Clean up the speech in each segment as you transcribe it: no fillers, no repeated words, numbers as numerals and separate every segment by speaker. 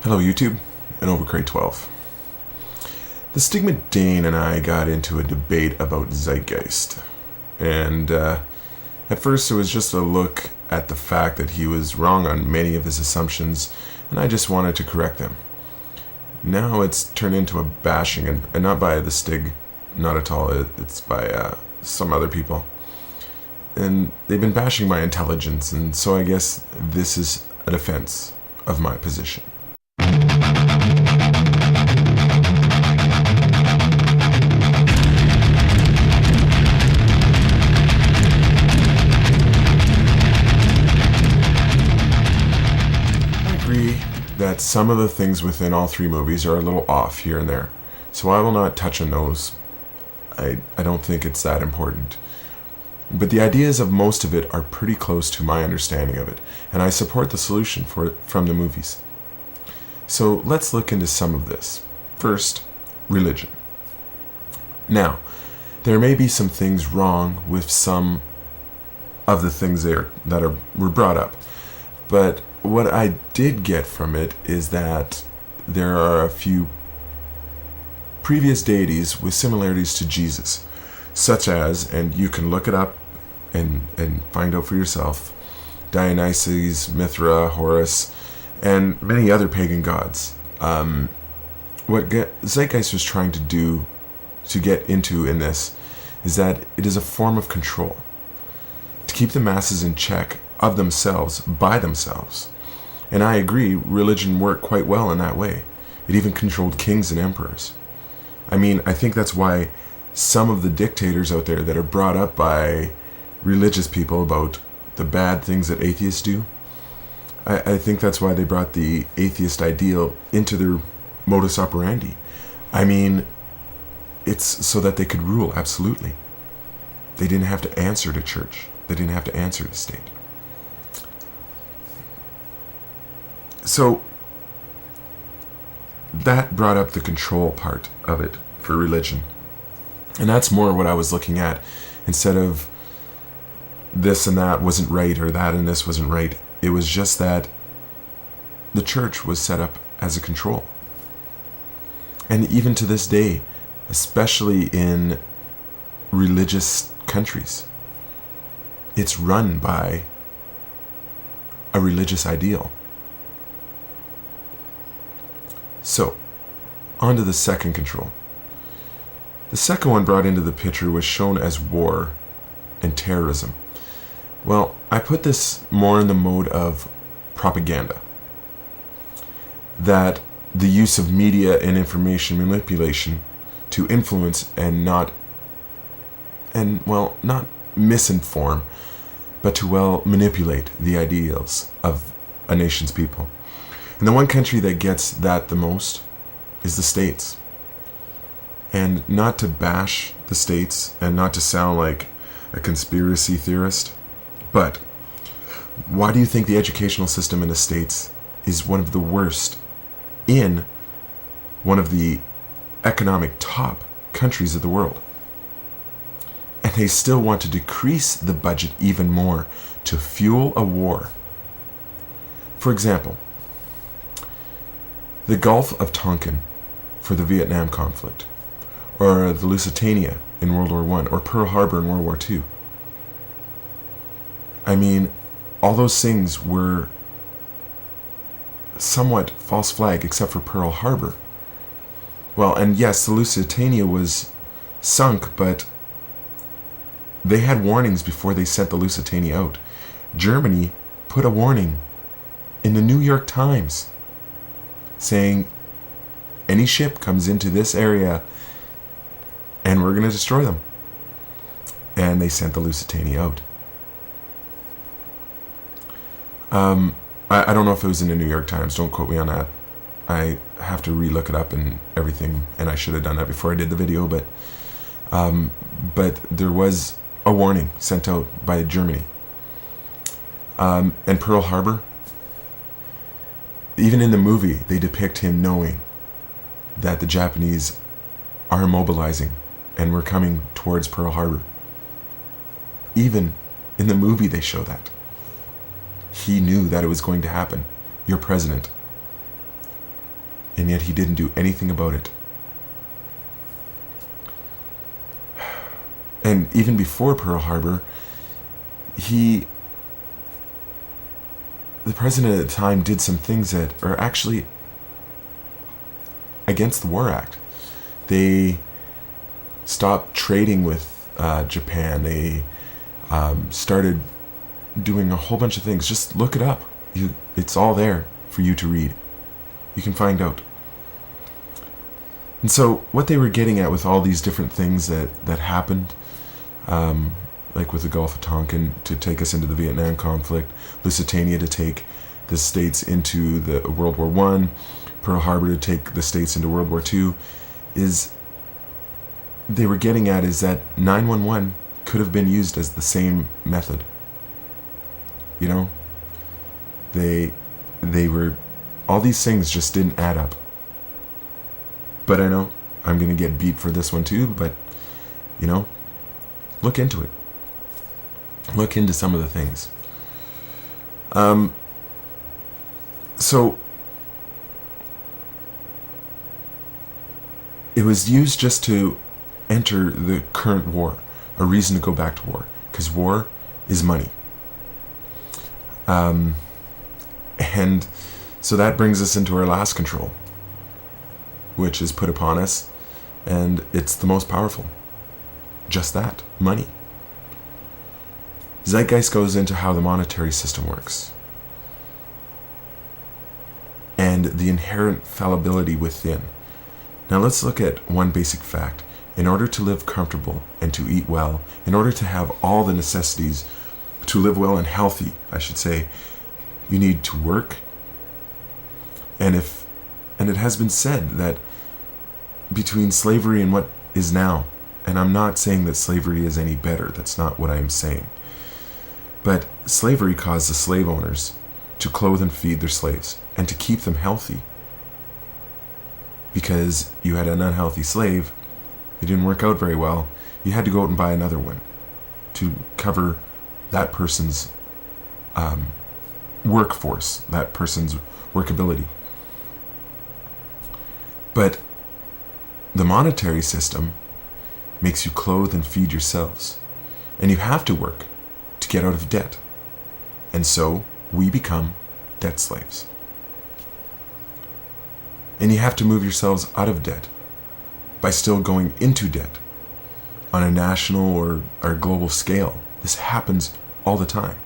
Speaker 1: Hello YouTube and Overcrate 12. The Stigma Dane and I got into a debate about Zeitgeist, and at first it was just a look at the fact that he was wrong on many of his assumptions, and I just wanted to correct them. Now it's turned into a bashing, and not by the Stig, not at all, it's by some other people. And they've been bashing my intelligence, and so I guess this is a defense of my position. That some of the things within all three movies are a little off here and there, so I will not touch on those. I don't think it's that important. But the ideas of most of it are pretty close to my understanding of it, and I support the solution from the movies. So let's look into some of this. First, religion. Now, there may be some things wrong with some of the things were brought up, but what I did get from it is that there are a few previous deities with similarities to Jesus, such as, and you can look it up and find out for yourself, Dionysus, Mithra, Horus, and many other pagan gods. What Zeitgeist was trying to get into in this is that it is a form of control, to keep the masses in check of themselves, by themselves. And I agree, religion worked quite well in that way. It even controlled kings and emperors. I mean, I think that's why some of the dictators out there that are brought up by religious people about the bad things that atheists do, I think that's why they brought the atheist ideal into their modus operandi. I mean, it's so that they could rule, absolutely. They didn't have to answer to church. They didn't have to answer to state. So that brought up the control part of it for religion. And that's more what I was looking at, instead of this and that wasn't right or that and this wasn't right. It was just that the church was set up as a control. And even to this day, especially in religious countries, it's run by a religious ideal. So, on to the second control. The second one brought into the picture was shown as war and terrorism. Well, I put this more in the mode of propaganda. That the use of media and information manipulation to influence and not misinform, but to manipulate the ideals of a nation's people. And the one country that gets that the most is the States. And not to bash the States and not to sound like a conspiracy theorist, but why do you think the educational system in the States is one of the worst in one of the economic top countries of the world? And they still want to decrease the budget even more to fuel a war. For example, the Gulf of Tonkin for the Vietnam conflict, or the Lusitania in World War I, or Pearl Harbor in World War II. I mean, all those things were somewhat false flag, except for Pearl Harbor. Well, and yes, the Lusitania was sunk, but they had warnings before they sent the Lusitania out. Germany put a warning in the New York Times saying, any ship comes into this area and we're going to destroy them. And they sent the Lusitania out. I don't know if it was in the New York Times. Don't quote me on that. I have to re-look it up and everything, and I should have done that before I did the video, but there was a warning sent out by Germany. And Pearl Harbor, even in the movie, they depict him knowing that the Japanese are immobilizing and we're coming towards Pearl Harbor. Even in the movie, they show that. He knew that it was going to happen. Your president. and yet he didn't do anything about it. And even before Pearl Harbor, the president at the time did some things that are actually against the War Act. They stopped trading with Japan. They started doing a whole bunch of things. Just look it up. It's all there for you to read. You can find out. And so what they were getting at with all these different things that happened, like with the Gulf of Tonkin to take us into the Vietnam conflict, Lusitania to take the States into the World War I, Pearl Harbor to take the States into World War II, is they were getting at is that 911 could have been used as the same method. You know? They were, all these things just didn't add up. But I know I'm going to get beat for this one too, but, you know, look into it. Look into some of the things. So, it was used just to enter the current war, a reason to go back to war, because war is money. And so that brings us into our last control, which is put upon us, and it's the most powerful. Just that, money. Zeitgeist goes into how the monetary system works and the inherent fallibility within. Now let's look at one basic fact. In order to live comfortable and to eat well, in order to have all the necessities to live well and healthy, I should say, you need to work. And it has been said that between slavery and what is now, and I'm not saying that slavery is any better, that's not what I'm saying, but slavery caused the slave owners to clothe and feed their slaves and to keep them healthy. Because you had an unhealthy slave, it didn't work out very well, you had to go out and buy another one to cover that person's workforce, that person's workability. But the monetary system makes you clothe and feed yourselves, and you have to work to get out of debt. And so we become debt slaves. And you have to move yourselves out of debt by still going into debt on a national or global scale. This happens all the time.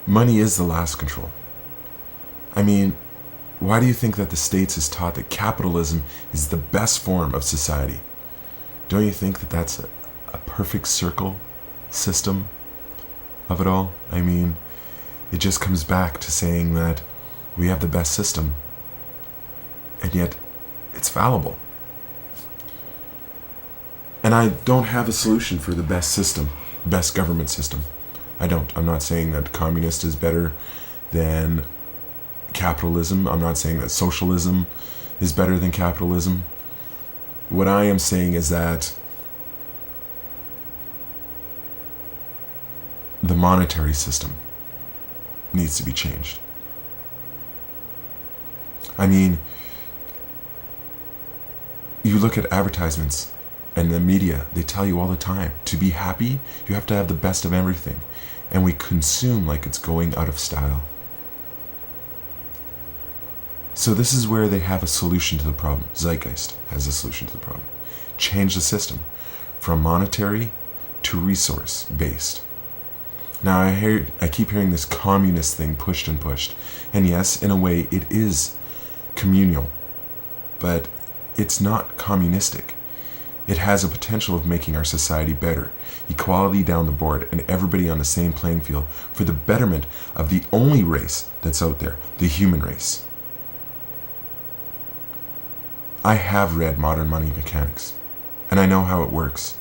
Speaker 1: Money is the last control. I mean, why do you think that the States is taught that capitalism is the best form of society? Don't you think that that's a perfect circle system of it all? I mean, it just comes back to saying that we have the best system, and yet it's fallible. And I don't have a solution for the best system, best government system. I don't. I'm not saying that communist is better than capitalism. I'm not saying that socialism is better than capitalism. What I am saying is that the monetary system needs to be changed. I mean, you look at advertisements and the media, they tell you all the time, to be happy, you have to have the best of everything. And we consume like it's going out of style. So this is where they have a solution to the problem. Zeitgeist has a solution to the problem. Change the system from monetary to resource based. Now I keep hearing this communist thing pushed and pushed. And yes, in a way it is communal, but it's not communistic. It has a potential of making our society better, equality down the board, and everybody on the same playing field for the betterment of the only race that's out there, the human race. I have read Modern Money Mechanics, and I know how it works,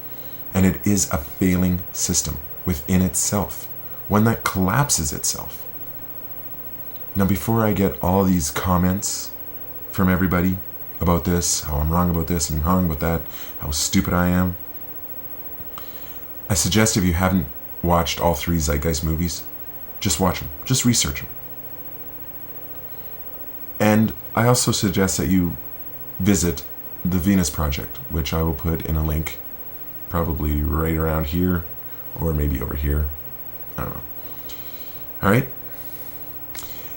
Speaker 1: and it is a failing system within itself, one that collapses itself. Now, before I get all these comments from everybody about this, how I'm wrong about this and wrong about that, how stupid I am, I suggest if you haven't watched all 3 Zeitgeist movies, just watch them, just research them. And I also suggest that you visit the Venus Project, which I will put in a link probably right around here or maybe over here. I don't know. All right.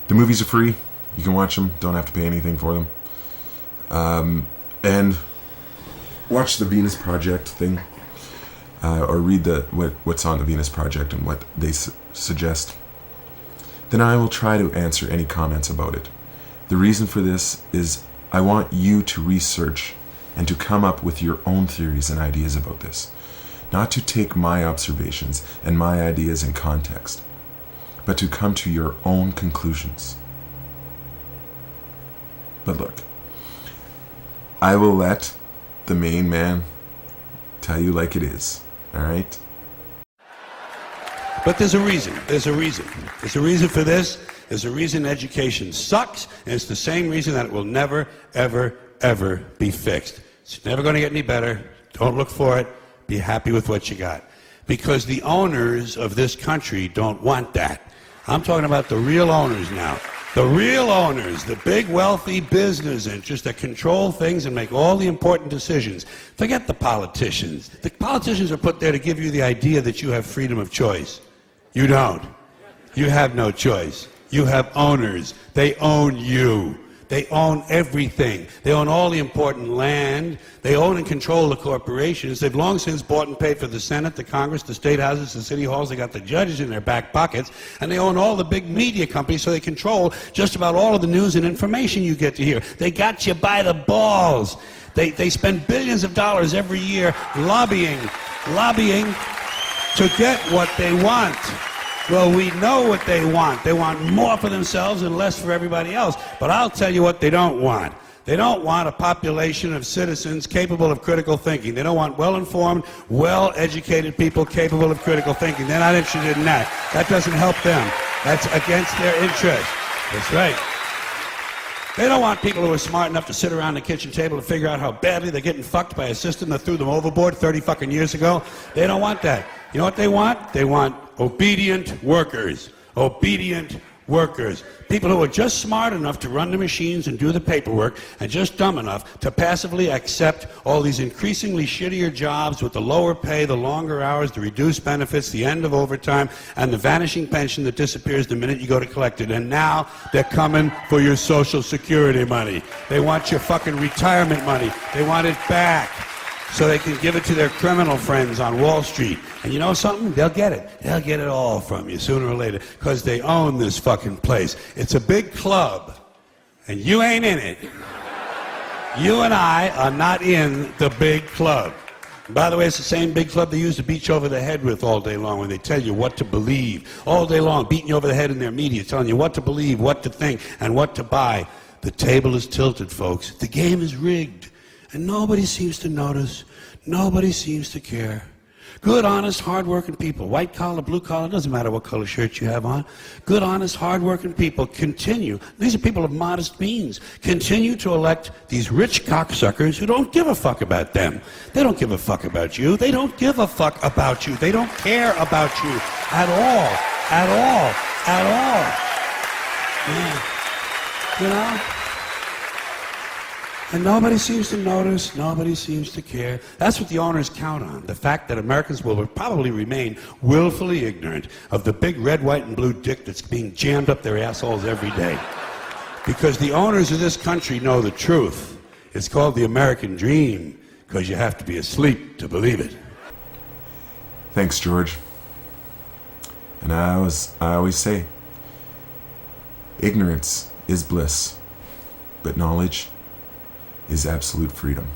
Speaker 1: The movies are free. You can watch them. Don't have to pay anything for them. And watch the Venus Project thing, or read what's on the Venus Project and what they suggest. Then I will try to answer any comments about it. The reason for this is I want you to research and to come up with your own theories and ideas about this. Not to take my observations and my ideas in context, but to come to your own conclusions. But look, I will let the main man tell you like it is, all right?
Speaker 2: But there's a reason. There's a reason. There's a reason for this. There's a reason education sucks, and it's the same reason that it will never, ever, ever be fixed. It's never going to get any better. Don't look for it. Be happy with what you got. Because the owners of this country don't want that. I'm talking about the real owners now. The real owners, the big wealthy business interests that control things and make all the important decisions. Forget the politicians. The politicians are put there to give you the idea that you have freedom of choice. You don't. You have no choice. You have owners. They own you. They own everything. They own all the important land. They own and control the corporations. They've long since bought and paid for the Senate, the Congress, the state houses, the city halls. They got the judges in their back pockets. And they own all the big media companies, so they control just about all of the news and information you get to hear. They got you by the balls. They spend billions of dollars every year lobbying to get what they want. Well, we know what they want. They want more for themselves and less for everybody else. But I'll tell you what they don't want. They don't want a population of citizens capable of critical thinking. They don't want well-informed, well-educated people capable of critical thinking. They're not interested in that. That doesn't help them. That's against their interest. That's right. They don't want people who are smart enough to sit around the kitchen table to figure out how badly they're getting fucked by a system that threw them overboard 30 fucking years ago. They don't want that. You know what they want? They want obedient workers. Obedient workers. People who are just smart enough to run the machines and do the paperwork and just dumb enough to passively accept all these increasingly shittier jobs with the lower pay, the longer hours, the reduced benefits, the end of overtime, and the vanishing pension that disappears the minute you go to collect it. And now they're coming for your Social Security money. They want your fucking retirement money. They want it back so they can give it to their criminal friends on Wall Street. And you know something? They'll get it. They'll get it all from you sooner or later because they own this fucking place. It's a big club, and you ain't in it. You and I are not in the big club. And by the way, it's the same big club they use to beat you over the head with all day long when they tell you what to believe. All day long, beating you over the head in their media, telling you what to believe, what to think, and what to buy. The table is tilted, folks. The game is rigged. And nobody seems to notice. Nobody seems to care. Good, honest, hard-working people, white collar, blue collar, doesn't matter what color shirt you have on. Good, honest, hard-working people continue. These are people of modest means. Continue to elect these rich cocksuckers who don't give a fuck about them. They don't give a fuck about you. They don't give a fuck about you. They don't care about you at all. At all. At all. Yeah. You know? And nobody seems to notice, nobody seems to care. That's what the owners count on, the fact that Americans will probably remain willfully ignorant of the big red, white, and blue dick that's being jammed up their assholes every day. Because the owners of this country know the truth. It's called the American dream, because you have to be asleep to believe it.
Speaker 1: Thanks, George. And I always say, ignorance is bliss, but knowledge is absolute freedom.